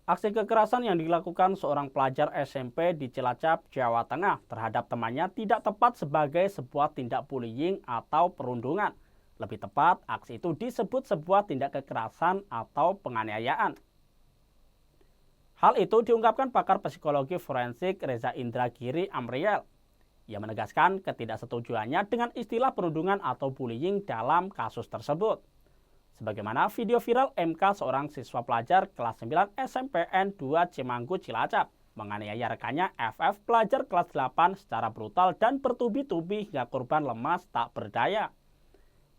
Aksi kekerasan yang dilakukan seorang pelajar SMP di Cilacap, Jawa Tengah terhadap temannya tidak tepat sebagai sebuah tindak bullying atau perundungan. Lebih tepat, aksi itu disebut sebuah tindak kekerasan atau penganiayaan. Hal itu diungkapkan pakar psikologi forensik Reza Indragiri Amriel. Ia menegaskan ketidaksetujuannya dengan istilah perundungan atau bullying dalam kasus tersebut. Sebagaimana video viral MK seorang siswa pelajar kelas 9 SMPN 2 Cimanggu Cilacap menganiaya rekannya FF pelajar kelas 8 secara brutal dan bertubi-tubi hingga korban lemas tak berdaya.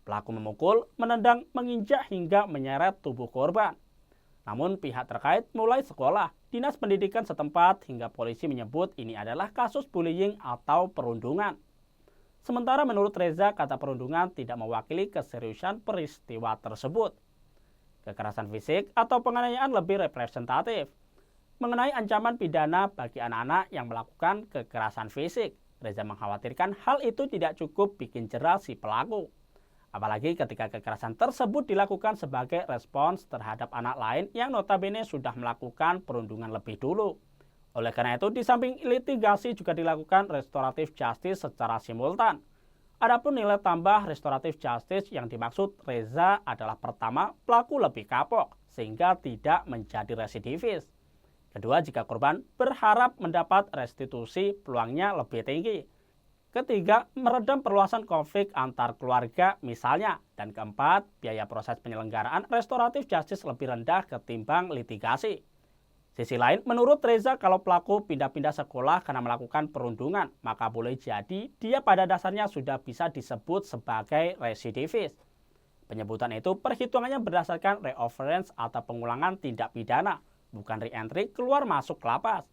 Pelaku memukul, menendang, menginjak hingga menyeret tubuh korban. Namun pihak terkait mulai sekolah, dinas pendidikan setempat hingga polisi menyebut ini adalah kasus bullying atau perundungan. Sementara menurut Reza, kata perundungan tidak mewakili keseriusan peristiwa tersebut. Kekerasan fisik atau penganiayaan lebih representatif. Mengenai ancaman pidana bagi anak-anak yang melakukan kekerasan fisik, Reza mengkhawatirkan hal itu tidak cukup bikin jera si pelaku. Apalagi ketika kekerasan tersebut dilakukan sebagai respons terhadap anak lain yang notabene sudah melakukan perundungan lebih dulu. Oleh karena itu, di samping litigasi juga dilakukan restoratif justice secara simultan. Adapun nilai tambah restoratif justice yang dimaksud Reza adalah pertama, pelaku lebih kapok sehingga tidak menjadi residivis. Kedua, jika korban berharap mendapat restitusi, peluangnya lebih tinggi. Ketiga, meredam perluasan konflik antar keluarga misalnya. Dan keempat, biaya proses penyelenggaraan restoratif justice lebih rendah ketimbang litigasi. Sisi lain, menurut Reza, kalau pelaku pindah-pindah sekolah karena melakukan perundungan, maka boleh jadi dia pada dasarnya sudah bisa disebut sebagai residivis. Penyebutan itu perhitungannya berdasarkan reoffense atau pengulangan tindak pidana, bukan re-entry keluar masuk lapas.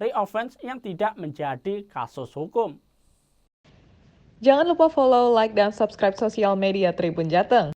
Reoffense yang tidak menjadi kasus hukum. Jangan lupa follow, like, dan subscribe sosial media Tribun Jateng.